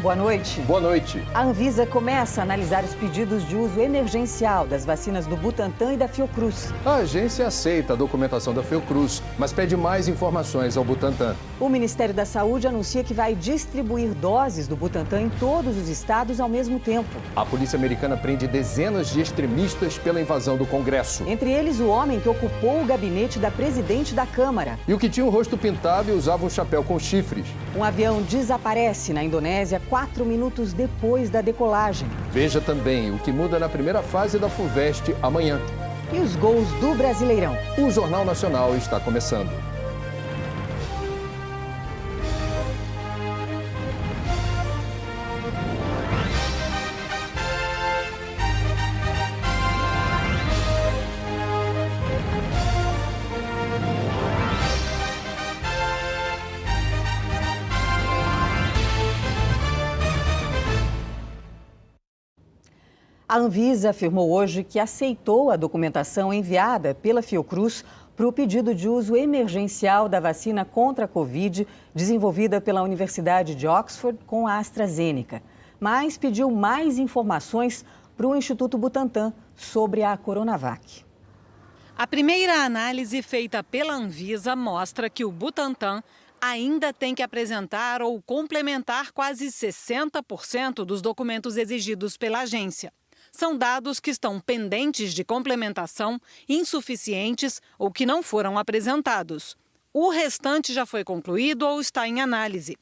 Boa noite. Boa noite. A Anvisa começa a analisar os pedidos de uso emergencial das vacinas do Butantan e da Fiocruz. A agência aceita a documentação da Fiocruz, mas pede mais informações ao Butantan. O Ministério da Saúde anuncia que vai distribuir doses do Butantan em todos os estados ao mesmo tempo. A polícia americana prende dezenas de extremistas pela invasão do Congresso. Entre eles, o homem que ocupou o gabinete da presidente da Câmara. E o que tinha o rosto pintado e usava um chapéu com chifres. Um avião desaparece na Indonésia 4 minutos depois da decolagem. Veja também o que muda na primeira fase da FUVEST amanhã. E os gols do Brasileirão. O Jornal Nacional está começando. A Anvisa afirmou hoje que aceitou a documentação enviada pela Fiocruz para o pedido de uso emergencial da vacina contra a Covid, desenvolvida pela Universidade de Oxford com a AstraZeneca. Mas pediu mais informações para o Instituto Butantan sobre a Coronavac. A primeira análise feita pela Anvisa mostra que o Butantan ainda tem que apresentar ou complementar quase 60% dos documentos exigidos pela agência. São dados que estão pendentes de complementação, insuficientes ou que não foram apresentados. O restante já foi concluído ou está em análise.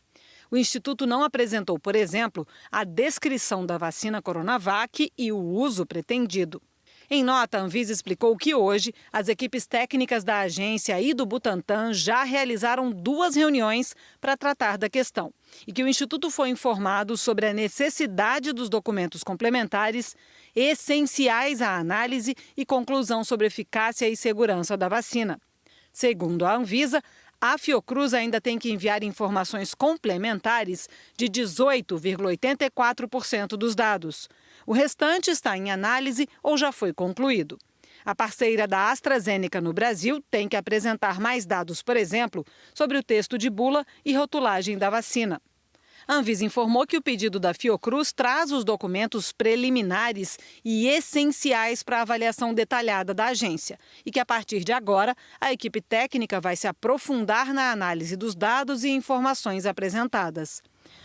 O Instituto não apresentou, por exemplo, a descrição da vacina Coronavac e o uso pretendido. Em nota, a Anvisa explicou que hoje as equipes técnicas da agência e do Butantan já realizaram 2 reuniões para tratar da questão e que o Instituto foi informado sobre a necessidade dos documentos complementares essenciais à análise e conclusão sobre eficácia e segurança da vacina. Segundo a Anvisa, a Fiocruz ainda tem que enviar informações complementares de 18,84% dos dados. O restante está em análise ou já foi concluído. A parceira da AstraZeneca no Brasil tem que apresentar mais dados, por exemplo, sobre o texto de bula e rotulagem da vacina. A Anvisa informou que o pedido da Fiocruz traz os documentos preliminares e essenciais para a avaliação detalhada da agência e que, a partir de agora, a equipe técnica vai se aprofundar na análise dos dados e informações apresentadas.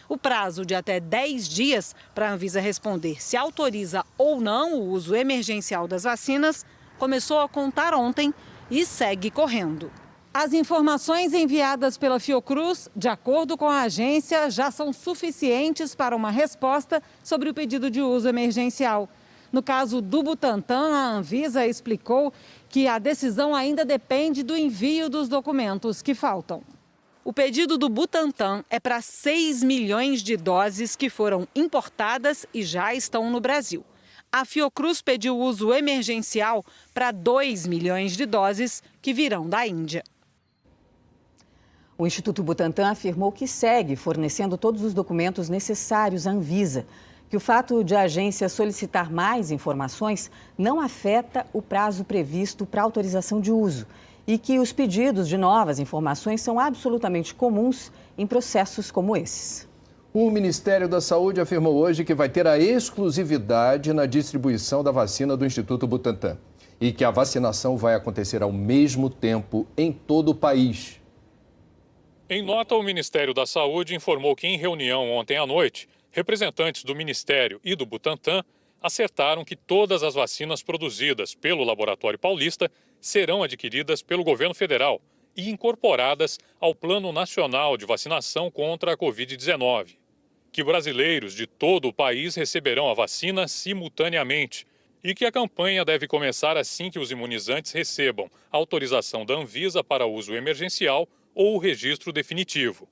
O prazo de até 10 dias para a Anvisa responder se autoriza ou não o uso emergencial das vacinas começou a contar ontem e segue correndo. As informações enviadas pela Fiocruz, de acordo com a agência, já são suficientes para uma resposta sobre o pedido de uso emergencial. No caso do Butantan, a Anvisa explicou que a decisão ainda depende do envio dos documentos que faltam. O pedido do Butantan é para 6 milhões de doses que foram importadas e já estão no Brasil. A Fiocruz pediu uso emergencial para 2 milhões de doses que virão da Índia. O Instituto Butantan afirmou que segue fornecendo todos os documentos necessários à Anvisa, que o fato de a agência solicitar mais informações não afeta o prazo previsto para autorização de uso e que os pedidos de novas informações são absolutamente comuns em processos como esses. O Ministério da Saúde afirmou hoje que vai ter a exclusividade na distribuição da vacina do Instituto Butantan e que a vacinação vai acontecer ao mesmo tempo em todo o país. Em nota, o Ministério da Saúde informou que, em reunião ontem à noite, representantes do Ministério e do Butantan acertaram que todas as vacinas produzidas pelo Laboratório Paulista serão adquiridas pelo governo federal e incorporadas ao Plano Nacional de Vacinação contra a Covid-19. Que brasileiros de todo o país receberão a vacina simultaneamente e que a campanha deve começar assim que os imunizantes recebam autorização da Anvisa para uso emergencial ou o registro definitivo.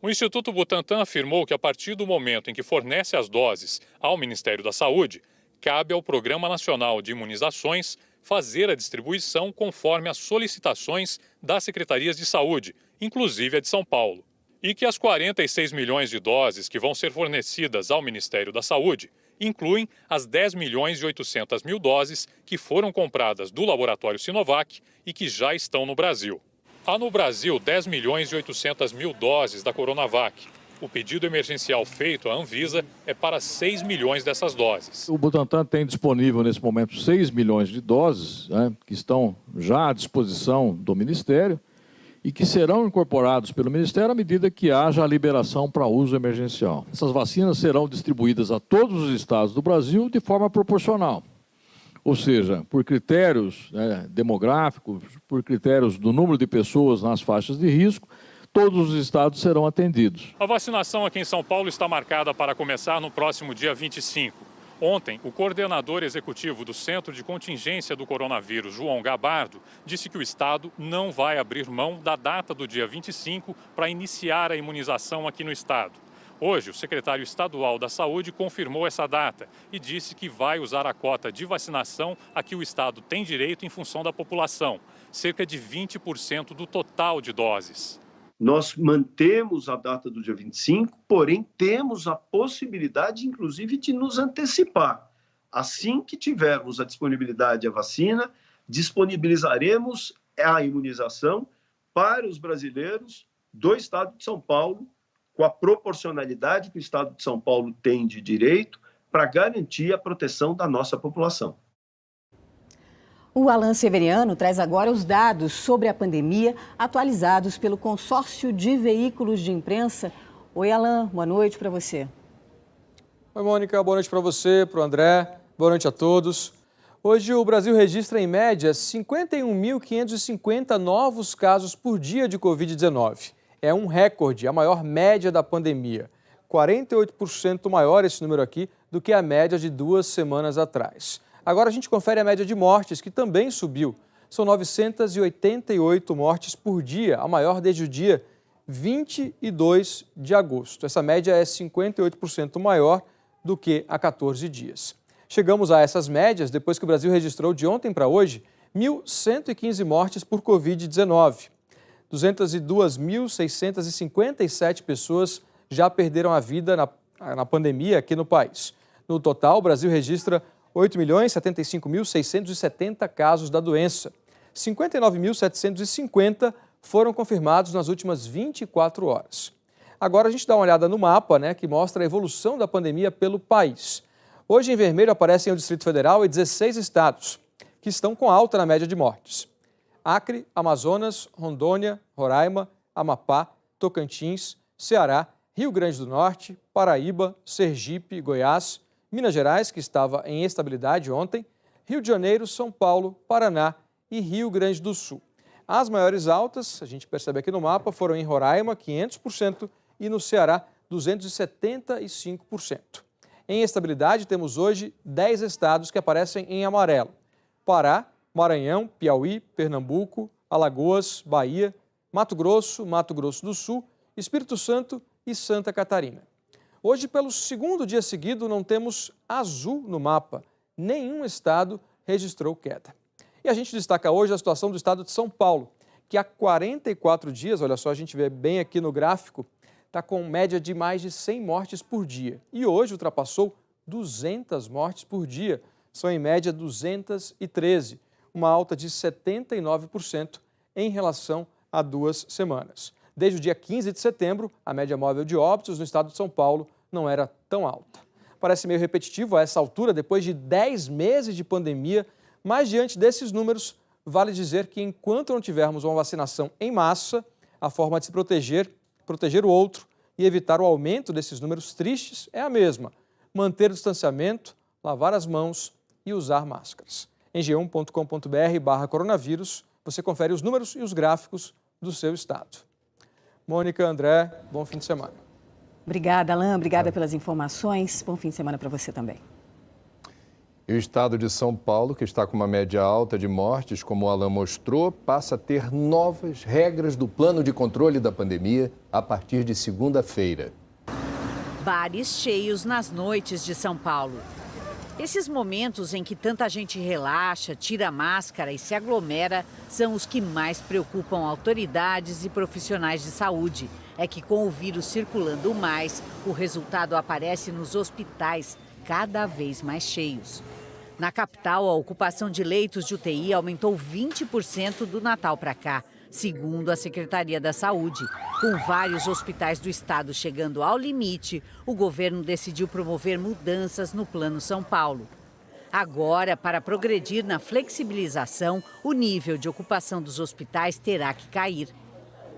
O Instituto Butantan afirmou que, a partir do momento em que fornece as doses ao Ministério da Saúde, cabe ao Programa Nacional de Imunizações fazer a distribuição conforme as solicitações das secretarias de saúde, inclusive a de São Paulo. E que as 46 milhões de doses que vão ser fornecidas ao Ministério da Saúde incluem as 10 milhões e 800 mil doses que foram compradas do laboratório Sinovac e que já estão no Brasil. Há no Brasil 10 milhões e 800 mil doses da Coronavac O pedido emergencial feito à Anvisa é para 6 milhões dessas doses. O Butantan tem disponível nesse momento 6 milhões de doses, que estão já à disposição do Ministério e que serão incorporados pelo Ministério à medida que haja a liberação para uso emergencial. Essas vacinas serão distribuídas a todos os estados do Brasil de forma proporcional, ou seja, por critérios demográficos, por critérios do número de pessoas nas faixas de risco. Todos os estados serão atendidos. A vacinação aqui em São Paulo está marcada para começar no próximo dia 25. Ontem, o coordenador executivo do Centro de Contingência do Coronavírus, João Gabardo, disse que o estado não vai abrir mão da data do dia 25 para iniciar a imunização aqui no estado. Hoje, o secretário estadual da Saúde confirmou essa data e disse que vai usar a cota de vacinação a que o estado tem direito em função da população, cerca de 20% do total de doses. Nós mantemos a data do dia 25, porém temos a possibilidade, inclusive, de nos antecipar. Assim que tivermos a disponibilidade da vacina, disponibilizaremos a imunização para os brasileiros do estado de São Paulo, com a proporcionalidade que o estado de São Paulo tem de direito, para garantir a proteção da nossa população. O Alan Severiano traz agora os dados sobre a pandemia atualizados pelo Consórcio de Veículos de Imprensa. Oi, Alan, boa noite para você. Oi, Mônica, boa noite para você, para o André, boa noite a todos. Hoje o Brasil registra em média 51.550 novos casos por dia de Covid-19. É um recorde, a maior média da pandemia. 48% maior esse número aqui do que a média de 2 semanas atrás. Agora a gente confere a média de mortes, que também subiu. São 988 mortes por dia, a maior desde o dia 22 de agosto. Essa média é 58% maior do que há 14 dias. Chegamos a essas médias depois que o Brasil registrou de ontem para hoje 1.115 mortes por Covid-19. 202.657 pessoas já perderam a vida na pandemia aqui no país. No total, o Brasil registra 8.075.670 casos da doença. 59.750 foram confirmados nas últimas 24 horas. Agora a gente dá uma olhada no mapa, que mostra a evolução da pandemia pelo país. Hoje em vermelho aparecem o Distrito Federal e 16 estados, que estão com alta na média de mortes. Acre, Amazonas, Rondônia, Roraima, Amapá, Tocantins, Ceará, Rio Grande do Norte, Paraíba, Sergipe, Goiás, Minas Gerais, que estava em estabilidade ontem, Rio de Janeiro, São Paulo, Paraná e Rio Grande do Sul. As maiores altas, a gente percebe aqui no mapa, foram em Roraima, 500%, e no Ceará, 275%. Em estabilidade, temos hoje 10 estados que aparecem em amarelo: Pará, Maranhão, Piauí, Pernambuco, Alagoas, Bahia, Mato Grosso do Sul, Espírito Santo e Santa Catarina. Hoje, pelo segundo dia seguido, não temos azul no mapa. Nenhum estado registrou queda. E a gente destaca hoje a situação do estado de São Paulo, que há 44 dias, olha só, a gente vê bem aqui no gráfico, está com média de mais de 100 mortes por dia. E hoje ultrapassou 200 mortes por dia. São em média 213, uma alta de 79% em relação a 2 semanas. Desde o dia 15 de setembro, a média móvel de óbitos no estado de São Paulo não era tão alta. Parece meio repetitivo a essa altura, depois de 10 meses de pandemia, mas diante desses números, vale dizer que enquanto não tivermos uma vacinação em massa, a forma de se proteger o outro e evitar o aumento desses números tristes é a mesma: manter o distanciamento, lavar as mãos e usar máscaras. Em g1.com.br/coronavírus, você confere os números e os gráficos do seu estado. Mônica, André, bom fim de semana. Obrigada, Alan. Obrigada pelas informações. Bom fim de semana para você também. E o estado de São Paulo, que está com uma média alta de mortes, como o Alan mostrou, passa a ter novas regras do plano de controle da pandemia a partir de segunda-feira. Bares cheios nas noites de São Paulo. Esses momentos em que tanta gente relaxa, tira a máscara e se aglomera são os que mais preocupam autoridades e profissionais de saúde. É que com o vírus circulando mais, o resultado aparece nos hospitais cada vez mais cheios. Na capital, a ocupação de leitos de UTI aumentou 20% do Natal para cá. segundo a Secretaria da Saúde. Com vários hospitais do estado chegando ao limite, o governo decidiu promover mudanças no Plano São Paulo. Agora, para progredir na flexibilização, o nível de ocupação dos hospitais terá que cair.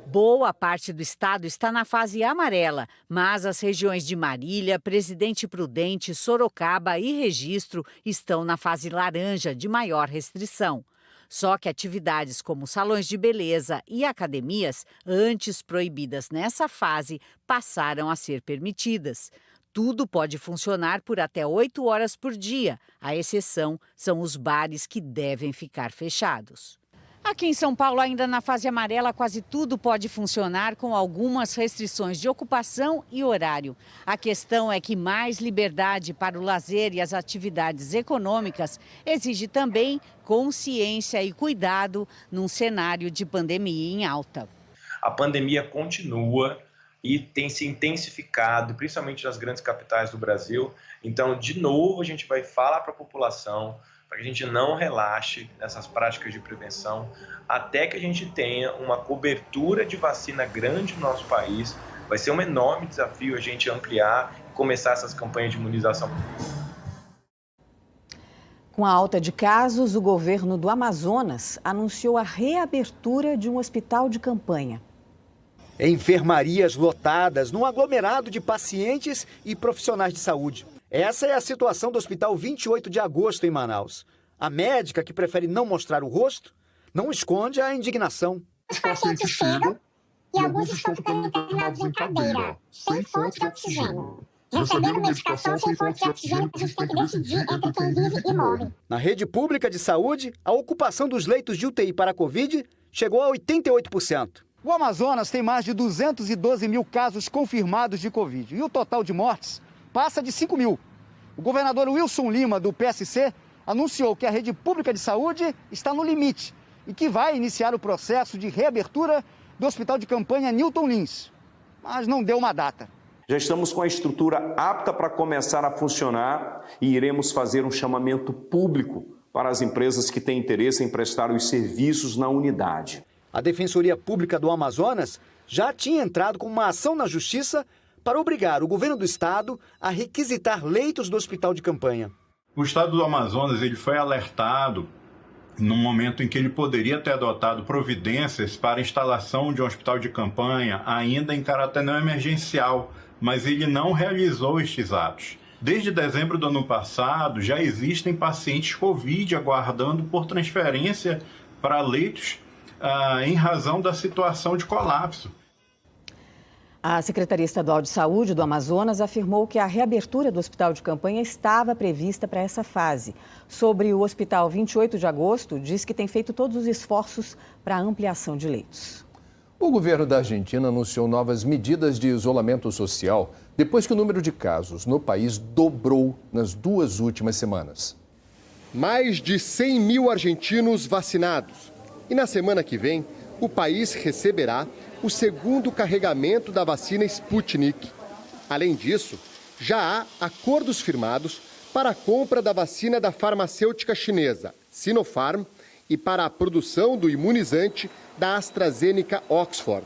Boa parte do estado está na fase amarela, mas as regiões de Marília, Presidente Prudente, Sorocaba e Registro estão na fase laranja, de maior restrição. Só que atividades como salões de beleza e academias, antes proibidas nessa fase, passaram a ser permitidas. Tudo pode funcionar por até 8 horas por dia. A exceção são os bares, que devem ficar fechados. Aqui em São Paulo, ainda na fase amarela, quase tudo pode funcionar, com algumas restrições de ocupação e horário. A questão é que mais liberdade para o lazer e as atividades econômicas exige também consciência e cuidado num cenário de pandemia em alta. A pandemia continua e tem se intensificado, principalmente nas grandes capitais do Brasil. Então, de novo, a gente vai falar para a população para que a gente não relaxe nessas práticas de prevenção, até que a gente tenha uma cobertura de vacina grande no nosso país. Vai ser um enorme desafio a gente ampliar e começar essas campanhas de imunização. Com a alta de casos, o governo do Amazonas anunciou a reabertura de um hospital de campanha. Enfermarias lotadas num aglomerado de pacientes e profissionais de saúde. Essa é a situação do Hospital 28 de Agosto, em Manaus. A médica, que prefere não mostrar o rosto, não esconde a indignação. Os pacientes chegam e alguns estão ficando internados em cadeira, sem fonte de oxigênio. Recebendo medicação sem fonte de oxigênio, a gente tem que decidir entre quem vive e morre. Na rede pública de saúde, a ocupação dos leitos de UTI para a Covid chegou a 88%. O Amazonas tem mais de 212 mil casos confirmados de Covid e o total de mortes passa de 5 mil. O governador Wilson Lima, do PSC, anunciou que a rede pública de saúde está no limite e que vai iniciar o processo de reabertura do Hospital de Campanha Newton Lins, mas não deu uma data. Já estamos com a estrutura apta para começar a funcionar e iremos fazer um chamamento público para as empresas que têm interesse em prestar os serviços na unidade. A Defensoria Pública do Amazonas já tinha entrado com uma ação na Justiça para obrigar o governo do estado a requisitar leitos do hospital de campanha. O estado do Amazonas ele foi alertado no momento em que ele poderia ter adotado providências para a instalação de um hospital de campanha, ainda em caráter não emergencial, mas ele não realizou estes atos. Desde dezembro do ano passado, já existem pacientes Covid aguardando por transferência para leitos em razão da situação de colapso. A Secretaria Estadual de Saúde do Amazonas afirmou que a reabertura do hospital de campanha estava prevista para essa fase. Sobre o Hospital 28 de Agosto, diz que tem feito todos os esforços para a ampliação de leitos. O governo da Argentina anunciou novas medidas de isolamento social depois que o número de casos no país dobrou nas 2 últimas semanas. Mais de 100 mil argentinos vacinados. E na semana que vem, o país receberá o segundo carregamento da vacina Sputnik. Além disso, já há acordos firmados para a compra da vacina da farmacêutica chinesa Sinopharm e para a produção do imunizante da AstraZeneca Oxford.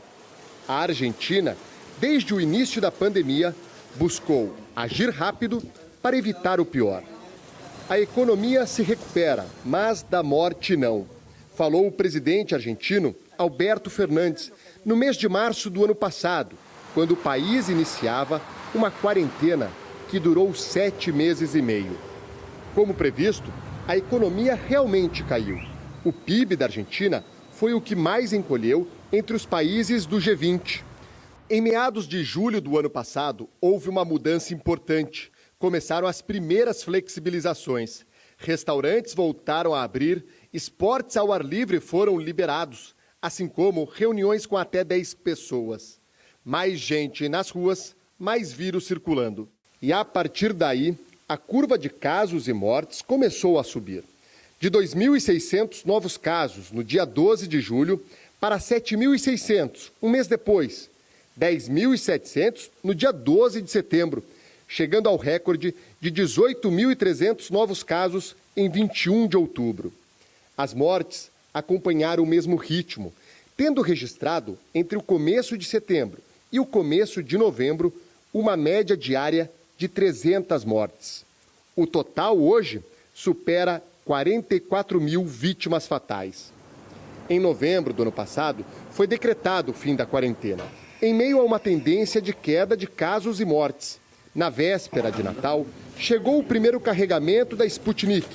A Argentina, desde o início da pandemia, buscou agir rápido para evitar o pior. A economia se recupera, mas da morte não. Falou o presidente argentino Alberto Fernandes no mês de março do ano passado, quando o país iniciava uma quarentena que durou 7 meses e meio. Como previsto, a economia realmente caiu. O PIB da Argentina foi o que mais encolheu entre os países do G20. Em meados de julho do ano passado, houve uma mudança importante. Começaram as primeiras flexibilizações. Restaurantes voltaram a abrir, esportes ao ar livre foram liberados, assim como reuniões com até 10 pessoas. Mais gente nas ruas, mais vírus circulando. E a partir daí, a curva de casos e mortes começou a subir. De 2.600 novos casos no dia 12 de julho para 7.600, um mês depois. 10.700 no dia 12 de setembro, chegando ao recorde de 18.300 novos casos em 21 de outubro. As mortes acompanharam o mesmo ritmo. tendo registrado entre o começo de setembro e o começo de novembro uma média diária de 300 mortes. O total hoje supera 44 mil vítimas fatais. Em novembro do ano passado, foi decretado o fim da quarentena, em meio a uma tendência de queda de casos e mortes. Na véspera de Natal, chegou o primeiro carregamento da Sputnik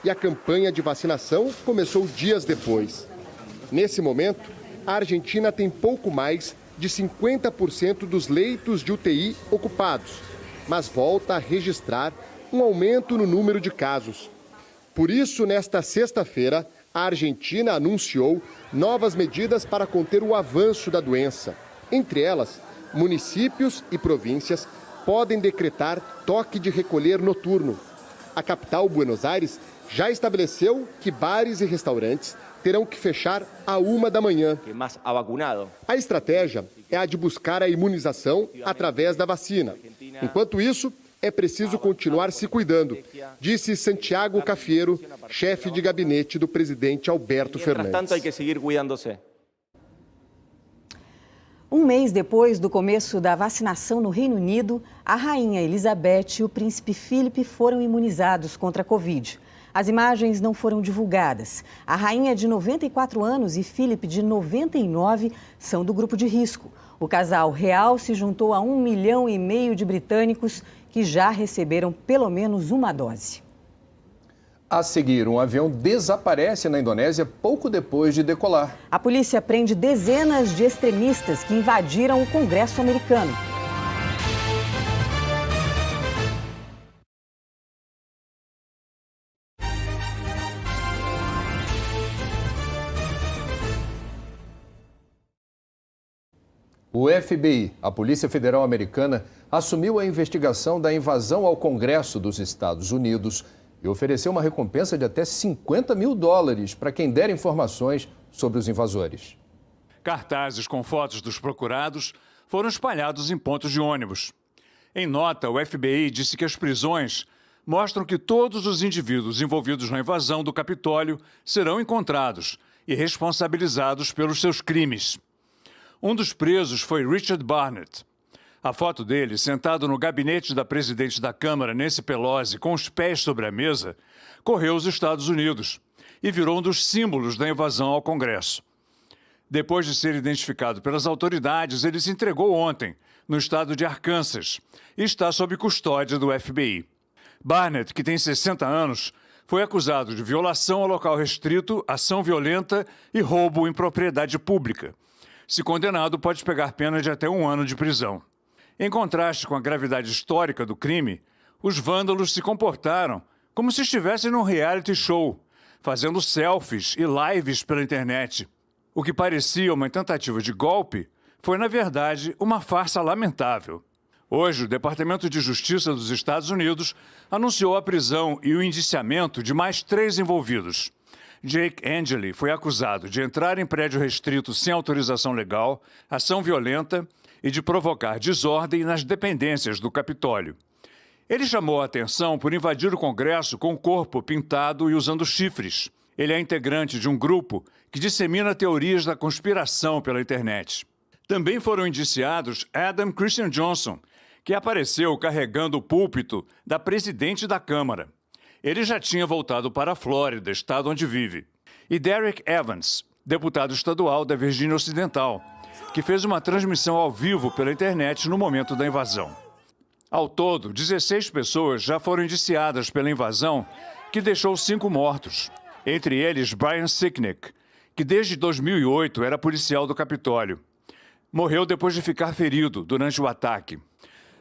e a campanha de vacinação começou dias depois. Nesse momento, a Argentina tem pouco mais de 50% dos leitos de UTI ocupados, mas volta a registrar um aumento no número de casos. Por isso, nesta sexta-feira, a Argentina anunciou novas medidas para conter o avanço da doença. Entre elas, municípios e províncias podem decretar toque de recolher noturno. A capital, Buenos Aires, já estabeleceu que bares e restaurantes terão que fechar à 1 da manhã. A estratégia é a de buscar a imunização através da vacina. Enquanto isso, é preciso continuar se cuidando, disse Santiago Cafiero, chefe de gabinete do presidente Alberto Fernandes. Um mês depois do começo da vacinação no Reino Unido, a rainha Elizabeth e o príncipe Philip foram imunizados contra a Covid. As imagens não foram divulgadas. A rainha de 94 anos e Philip de 99 são do grupo de risco. O casal real se juntou a 1,5 milhão de britânicos que já receberam pelo menos uma dose. A seguir, um avião desaparece na Indonésia pouco depois de decolar. A polícia prende dezenas de extremistas que invadiram o Congresso americano. O FBI, a Polícia Federal Americana, assumiu a investigação da invasão ao Congresso dos Estados Unidos e ofereceu uma recompensa de até $50 mil para quem der informações sobre os invasores. Cartazes com fotos dos procurados foram espalhados em pontos de ônibus. Em nota, o FBI disse que as prisões mostram que todos os indivíduos envolvidos na invasão do Capitólio serão encontrados e responsabilizados pelos seus crimes. Um dos presos foi Richard Barnett. A foto dele, sentado no gabinete da presidente da Câmara, Nancy Pelosi, com os pés sobre a mesa, correu aos Estados Unidos e virou um dos símbolos da invasão ao Congresso. Depois de ser identificado pelas autoridades, ele se entregou ontem, no estado de Arkansas, e está sob custódia do FBI. Barnett, que tem 60 anos, foi acusado de violação ao local restrito, ação violenta e roubo em propriedade pública. Se condenado, pode pegar pena de até 1 ano de prisão. Em contraste com a gravidade histórica do crime, os vândalos se comportaram como se estivessem num reality show, fazendo selfies e lives pela internet. O que parecia uma tentativa de golpe foi, na verdade, uma farsa lamentável. Hoje, o Departamento de Justiça dos Estados Unidos anunciou a prisão e o indiciamento de mais 3 envolvidos. Jake Angeli foi acusado de entrar em prédio restrito sem autorização legal, ação violenta e de provocar desordem nas dependências do Capitólio. Ele chamou a atenção por invadir o Congresso com o corpo pintado e usando chifres. Ele é integrante de um grupo que dissemina teorias da conspiração pela internet. Também foram indiciados Adam Christian Johnson, que apareceu carregando o púlpito da presidente da Câmara. Ele já tinha voltado para a Flórida, estado onde vive. E Derek Evans, deputado estadual da Virgínia Ocidental, que fez uma transmissão ao vivo pela internet no momento da invasão. Ao todo, 16 pessoas já foram indiciadas pela invasão, que deixou 5 mortos. Entre eles, Brian Sicknick, que desde 2008 era policial do Capitólio. Morreu depois de ficar ferido durante o ataque.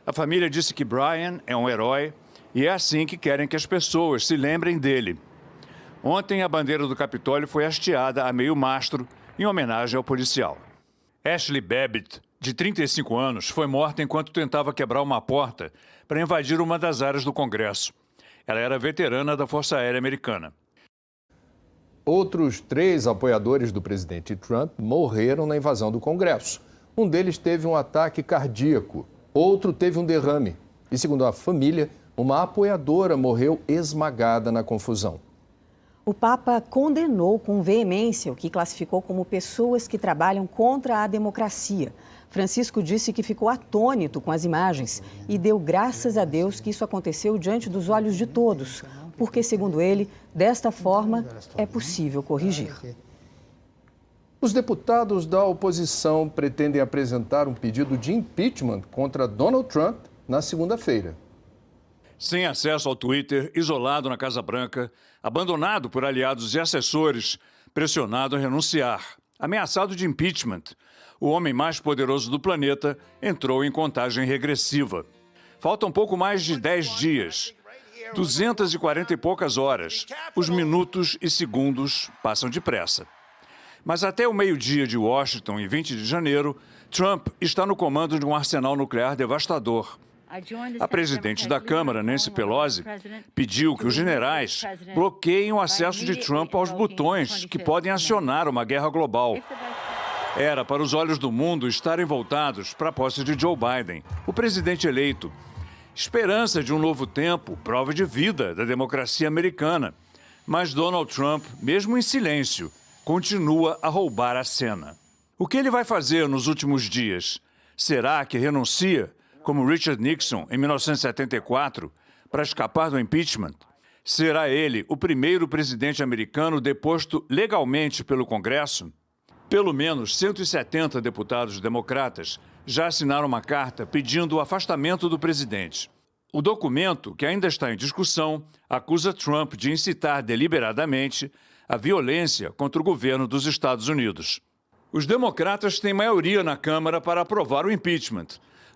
A família disse que Brian é um herói e é assim que querem que as pessoas se lembrem dele. Ontem, a bandeira do Capitólio foi hasteada a meio mastro em homenagem ao policial. Ashley Babbitt, de 35 anos, foi morta enquanto tentava quebrar uma porta para invadir uma das áreas do Congresso. Ela era veterana da Força Aérea Americana. Outros 3 apoiadores do presidente Trump morreram na invasão do Congresso. Um deles teve um ataque cardíaco, outro teve um derrame. E, segundo a família, uma apoiadora morreu esmagada na confusão. O Papa condenou com veemência o que classificou como pessoas que trabalham contra a democracia. Francisco disse que ficou atônito com as imagens e deu graças a Deus que isso aconteceu diante dos olhos de todos, porque, segundo ele, desta forma é possível corrigir. Os deputados da oposição pretendem apresentar um pedido de impeachment contra Donald Trump na segunda-feira. Sem acesso ao Twitter, isolado na Casa Branca, abandonado por aliados e assessores, pressionado a renunciar, ameaçado de impeachment, o homem mais poderoso do planeta entrou em contagem regressiva. Faltam pouco mais de 10 dias, 240 e poucas horas. Os minutos e segundos passam depressa. Mas até o meio-dia de Washington, em 20 de janeiro, Trump está no comando de um arsenal nuclear devastador. A presidente da Câmara, Nancy Pelosi, pediu que os generais bloqueiem o acesso de Trump aos botões que podem acionar uma guerra global. Era para os olhos do mundo estarem voltados para a posse de Joe Biden, o presidente eleito. Esperança de um novo tempo, prova de vida da democracia americana. Mas Donald Trump, mesmo em silêncio, continua a roubar a cena. O que ele vai fazer nos últimos dias? Será que renuncia, como Richard Nixon em 1974, para escapar do impeachment? Será ele o primeiro presidente americano deposto legalmente pelo Congresso? Pelo menos 170 deputados democratas já assinaram uma carta pedindo o afastamento do presidente. O documento, que ainda está em discussão, acusa Trump de incitar deliberadamente a violência contra o governo dos Estados Unidos. Os democratas têm maioria na Câmara para aprovar o impeachment,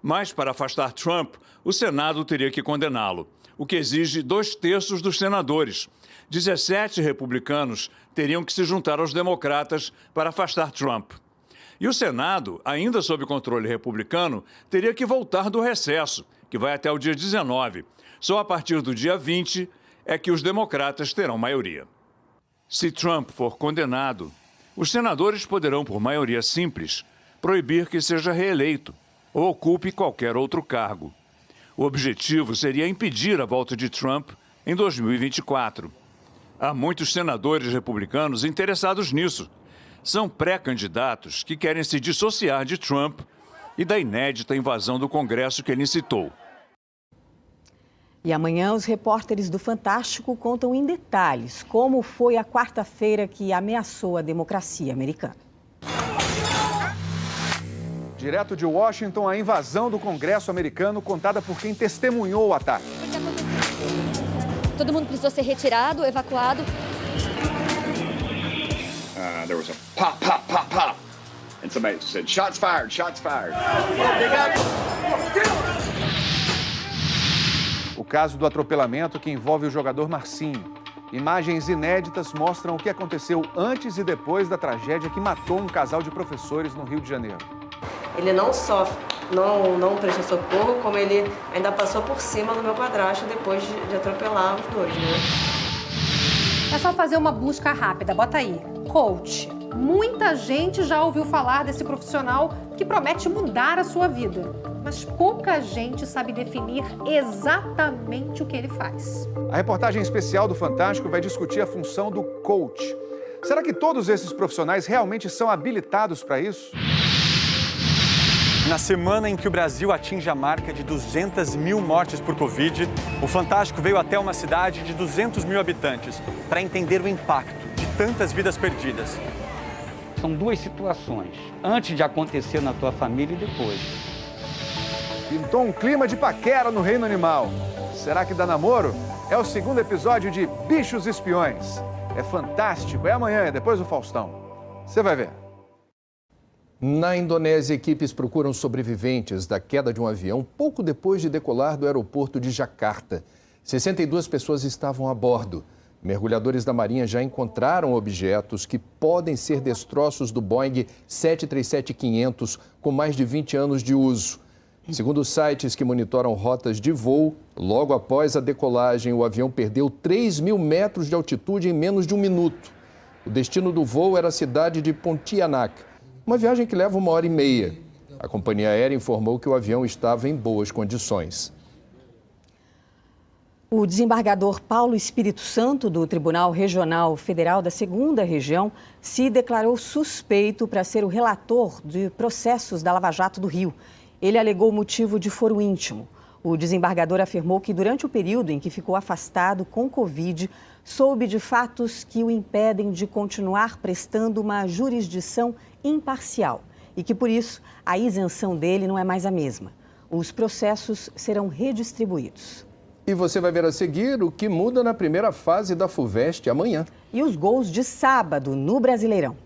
mas para afastar Trump, o Senado teria que condená-lo, o que exige 2/3 dos senadores. 17 republicanos teriam que se juntar aos democratas para afastar Trump. E o Senado, ainda sob controle republicano, teria que voltar do recesso, que vai até o dia 19. Só a partir do dia 20 é que os democratas terão maioria. Se Trump for condenado, os senadores poderão, por maioria simples, proibir que seja reeleito ou ocupe qualquer outro cargo. O objetivo seria impedir a volta de Trump em 2024. Há muitos senadores republicanos interessados nisso. São pré-candidatos que querem se dissociar de Trump e da inédita invasão do Congresso que ele incitou. E amanhã os repórteres do Fantástico contam em detalhes como foi a quarta-feira que ameaçou a democracia americana. Direto de Washington, a invasão do Congresso americano contada por quem testemunhou o ataque. Todo mundo precisou ser retirado, evacuado. There was a pop, pop, pop, pop. And somebody said, shots fired, shots fired. O caso do atropelamento que envolve o jogador Marcinho. Imagens inéditas mostram o que aconteceu antes e depois da tragédia que matou um casal de professores no Rio de Janeiro. Ele não só não prestou socorro, como ele ainda passou por cima do meu padrasto depois de atropelar os dois, né? É só fazer uma busca rápida, bota aí, coach. Muita gente já ouviu falar desse profissional que promete mudar a sua vida, mas pouca gente sabe definir exatamente o que ele faz. A reportagem especial do Fantástico vai discutir a função do coach. Será que todos esses profissionais realmente são habilitados para isso? Na semana em que o Brasil atinge a marca de 200 mil mortes por Covid, o Fantástico veio até uma cidade de 200 mil habitantes para entender o impacto de tantas vidas perdidas. São duas situações, antes de acontecer na tua família e depois. Pintou um clima de paquera no reino animal. Será que dá namoro? É o segundo episódio de Bichos Espiões. É fantástico, é amanhã, é depois do Faustão. Você vai ver. Na Indonésia, equipes procuram sobreviventes da queda de um avião pouco depois de decolar do aeroporto de Jakarta. 62 pessoas estavam a bordo. Mergulhadores da Marinha já encontraram objetos que podem ser destroços do Boeing 737-500 com mais de 20 anos de uso. Segundo sites que monitoram rotas de voo, logo após a decolagem, o avião perdeu 3.000 metros de altitude em menos de um minuto. O destino do voo era a cidade de Pontianak, uma viagem que leva 1h30. A companhia aérea informou que o avião estava em boas condições. O desembargador Paulo Espírito Santo, do Tribunal Regional Federal da 2ª Região, se declarou suspeito para ser o relator de processos da Lava Jato do Rio. Ele alegou motivo de foro íntimo. O desembargador afirmou que durante o período em que ficou afastado com Covid, soube de fatos que o impedem de continuar prestando uma jurisdição imparcial e que, por isso, a isenção dele não é mais a mesma. Os processos serão redistribuídos. E você vai ver a seguir o que muda na primeira fase da FUVEST amanhã. E os gols de sábado no Brasileirão.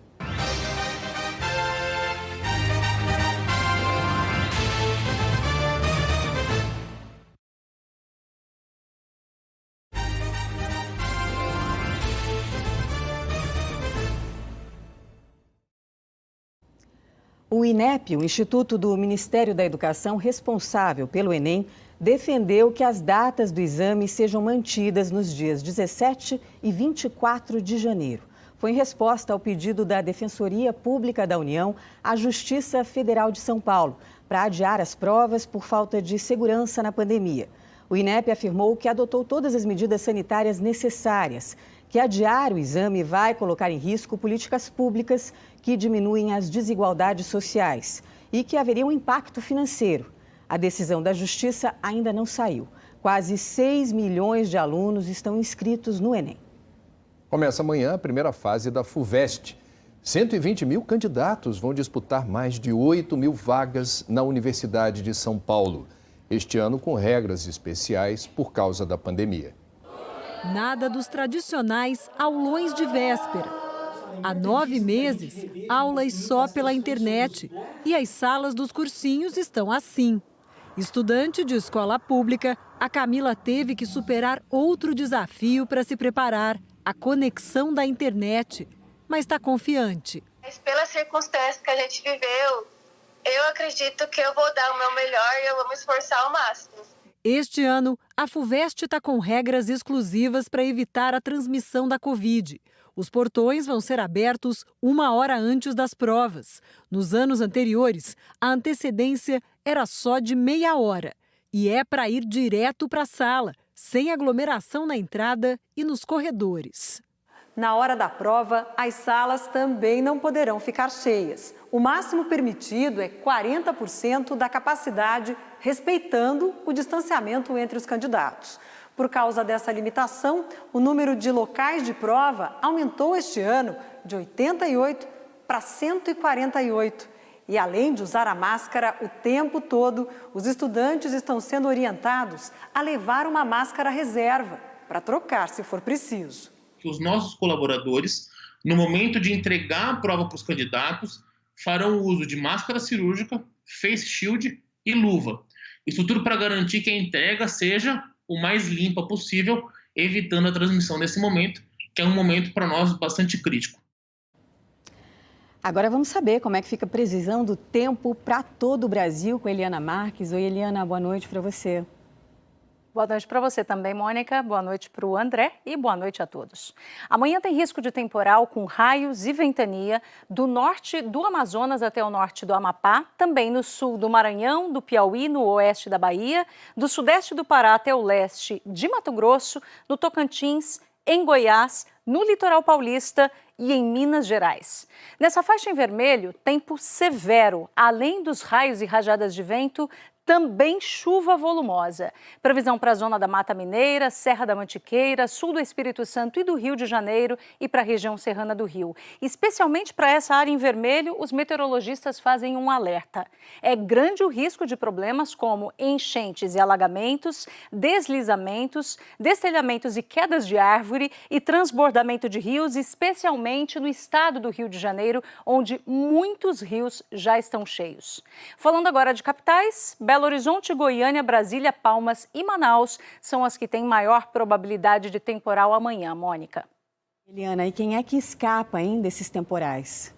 O INEP, o Instituto do Ministério da Educação responsável pelo Enem, defendeu que as datas do exame sejam mantidas nos dias 17 e 24 de janeiro. Foi em resposta ao pedido da Defensoria Pública da União à Justiça Federal de São Paulo para adiar as provas por falta de segurança na pandemia. O INEP afirmou que adotou todas as medidas sanitárias necessárias, que adiar o exame vai colocar em risco políticas públicas que diminuem as desigualdades sociais e que haveria um impacto financeiro. A decisão da Justiça ainda não saiu. Quase 6 milhões de alunos estão inscritos no Enem. Começa amanhã a primeira fase da FUVEST. 120 mil candidatos vão disputar mais de 8 mil vagas na Universidade de São Paulo. Este ano com regras especiais por causa da pandemia. Nada dos tradicionais aulões de véspera. Há 9 meses, aulas só pela internet. E as salas dos cursinhos estão assim. Estudante de escola pública, a Camila teve que superar outro desafio para se preparar, a conexão da internet. Mas está confiante. Mas pelas circunstâncias que a gente viveu, eu acredito que eu vou dar o meu melhor e eu vou me esforçar ao máximo. Este ano, a FUVEST está com regras exclusivas para evitar a transmissão da Covid. Os portões vão ser abertos 1 hora antes das provas. Nos anos anteriores, a antecedência era só de meia hora. E é para ir direto para a sala, sem aglomeração na entrada e nos corredores. Na hora da prova, as salas também não poderão ficar cheias. O máximo permitido é 40% da capacidade, respeitando o distanciamento entre os candidatos. Por causa dessa limitação, o número de locais de prova aumentou este ano de 88 para 148. E além de usar a máscara o tempo todo, os estudantes estão sendo orientados a levar uma máscara reserva para trocar se for preciso. Que os nossos colaboradores, no momento de entregar a prova para os candidatos, farão uso de máscara cirúrgica, face shield e luva. Isso tudo para garantir que a entrega seja o mais limpa possível, evitando a transmissão desse momento, que é um momento para nós bastante crítico. Agora vamos saber como é que fica a previsão do tempo para todo o Brasil com a Eliana Marques. Oi, Eliana, boa noite para você. Boa noite para você também, Mônica. Boa noite para o André e boa noite a todos. Amanhã tem risco de temporal com raios e ventania do norte do Amazonas até o norte do Amapá, também no sul do Maranhão, do Piauí, no oeste da Bahia, do sudeste do Pará até o leste de Mato Grosso, no Tocantins, em Goiás, no litoral paulista e em Minas Gerais. Nessa faixa em vermelho, tempo severo, além dos raios e rajadas de vento, também chuva volumosa. Previsão para a zona da Mata Mineira, Serra da Mantiqueira, sul do Espírito Santo e do Rio de Janeiro e para a região serrana do Rio. Especialmente para essa área em vermelho, os meteorologistas fazem um alerta. É grande o risco de problemas como enchentes e alagamentos, deslizamentos, destelhamentos e quedas de árvore e transbordamento de rios, especialmente no estado do Rio de Janeiro, onde muitos rios já estão cheios. Falando agora de capitais, Belo Horizonte, Goiânia, Brasília, Palmas e Manaus são as que têm maior probabilidade de temporal amanhã, Mônica. Eliana, e quem é que escapa, hein, desses temporais?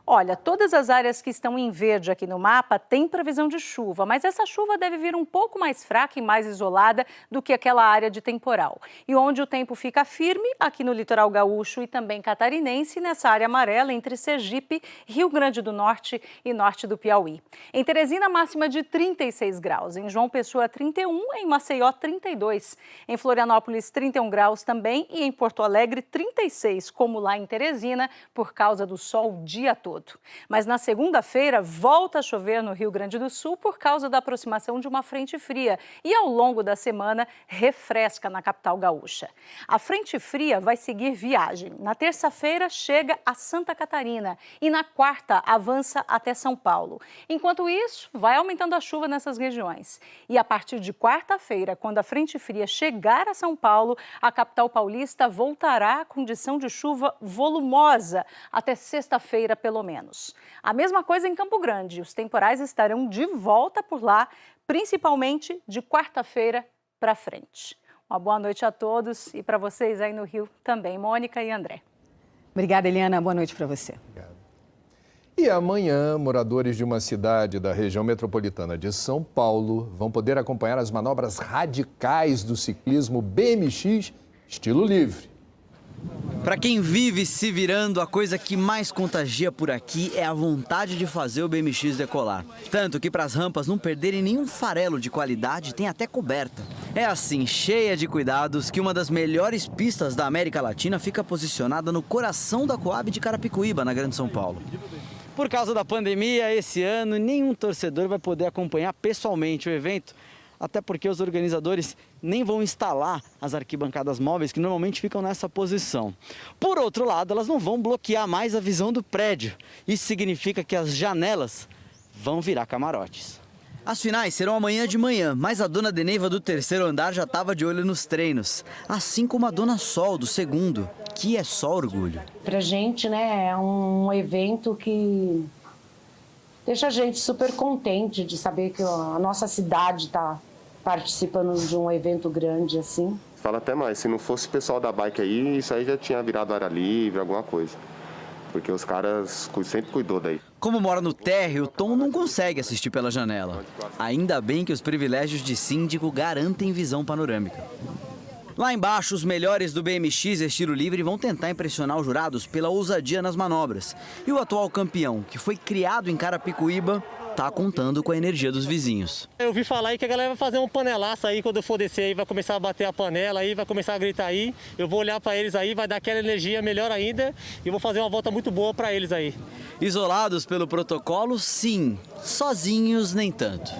Olha, todas as áreas que estão em verde aqui no mapa têm previsão de chuva, mas essa chuva deve vir um pouco mais fraca e mais isolada do que aquela área de temporal. E onde o tempo fica firme, aqui no litoral gaúcho e também catarinense, nessa área amarela entre Sergipe, Rio Grande do Norte e norte do Piauí. Em Teresina, máxima de 36 graus, em João Pessoa 31, em Maceió 32, em Florianópolis 31 graus também e em Porto Alegre 36, como lá em Teresina, por causa do sol o dia todo. Mas na segunda-feira volta a chover no Rio Grande do Sul por causa da aproximação de uma frente fria e ao longo da semana refresca na capital gaúcha. A frente fria vai seguir viagem. Na terça-feira chega a Santa Catarina e na quarta avança até São Paulo. Enquanto isso, vai aumentando a chuva nessas regiões. E a partir de quarta-feira, quando a frente fria chegar a São Paulo, a capital paulista voltará à condição de chuva volumosa até sexta-feira, pelo menos. A mesma coisa em Campo Grande. Os temporais estarão de volta por lá, principalmente de quarta-feira para frente. Uma boa noite a todos e para vocês aí no Rio também, Mônica e André. Obrigada, Eliana. Boa noite para você. Obrigado. E amanhã, moradores de uma cidade da região metropolitana de São Paulo vão poder acompanhar as manobras radicais do ciclismo BMX estilo livre. Para quem vive se virando, a coisa que mais contagia por aqui é a vontade de fazer o BMX decolar. Tanto que para as rampas não perderem nenhum farelo de qualidade, tem até coberta. É assim, cheia de cuidados, que uma das melhores pistas da América Latina fica posicionada no coração da Coab de Carapicuíba, na Grande São Paulo. Por causa da pandemia, esse ano, nenhum torcedor vai poder acompanhar pessoalmente o evento, até porque os organizadores nem vão instalar as arquibancadas móveis que normalmente ficam nessa posição. Por outro lado, elas não vão bloquear mais a visão do prédio. Isso significa que as janelas vão virar camarotes. As finais serão amanhã de manhã, mas a dona Deneiva do terceiro andar já estava de olho nos treinos. Assim como a dona Sol do segundo, que é só orgulho. Pra gente, né, é um evento que deixa a gente super contente de saber que a nossa cidade está participando de um evento grande assim. Fala até mais, se não fosse o pessoal da bike aí, isso aí já tinha virado área livre, alguma coisa. Porque os caras sempre cuidou daí. Como mora no térreo, o Tom não consegue assistir pela janela. Ainda bem que os privilégios de síndico garantem visão panorâmica. Lá embaixo, os melhores do BMX estilo livre vão tentar impressionar os jurados pela ousadia nas manobras. E o atual campeão, que foi criado em Carapicuíba, tá contando com a energia dos vizinhos. Eu ouvi falar aí que a galera vai fazer um panelaço aí, quando eu for descer aí, vai começar a bater a panela aí, vai começar a gritar aí. Eu vou olhar para eles aí, vai dar aquela energia melhor ainda e vou fazer uma volta muito boa para eles aí. Isolados pelo protocolo, sim. Sozinhos, nem tanto.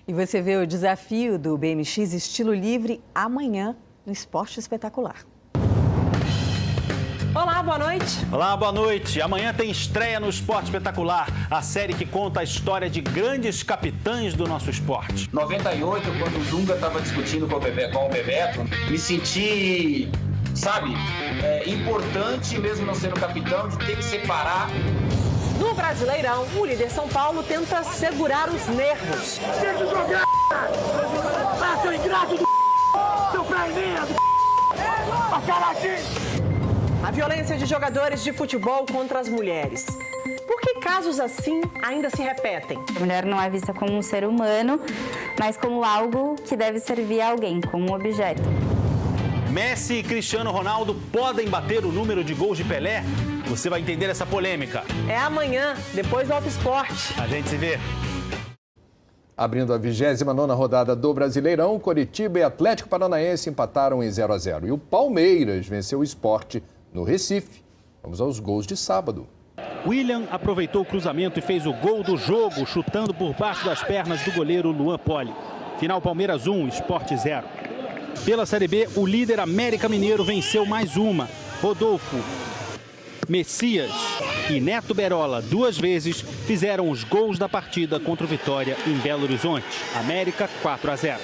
E você vê o desafio do BMX estilo livre amanhã no Esporte Espetacular. Olá, boa noite. Olá, boa noite. Amanhã tem estreia no Esporte Espetacular, a série que conta a história de grandes capitães do nosso esporte. 98, quando o Dunga estava discutindo com o Bebeto, me senti, sabe, importante, mesmo não sendo capitão, de ter que separar. No Brasileirão, o líder São Paulo tenta segurar os nervos. Tem que jogar! Ah, seu ingrato do seu prainha do a violência de jogadores de futebol contra as mulheres. Por que casos assim ainda se repetem? A mulher não é vista como um ser humano, mas como algo que deve servir a alguém, como um objeto. Messi e Cristiano Ronaldo podem bater o número de gols de Pelé? Você vai entender essa polêmica. É amanhã, depois do Auto Esporte. A gente se vê. Abrindo a 29ª rodada do Brasileirão, Coritiba e Atlético Paranaense empataram em 0-0. E o Palmeiras venceu o Sport no Recife. Vamos aos gols de sábado. William aproveitou o cruzamento e fez o gol do jogo, chutando por baixo das pernas do goleiro Luan Poli. Final Palmeiras 1, Sport 0. Pela Série B, o líder América Mineiro venceu mais uma. Rodolfo, Messias e Neto Berola, 2 vezes, fizeram os gols da partida contra o Vitória em Belo Horizonte. América 4-0.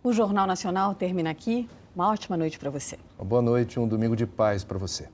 O Jornal Nacional termina aqui. Uma ótima noite para você. Uma boa noite e um domingo de paz para você.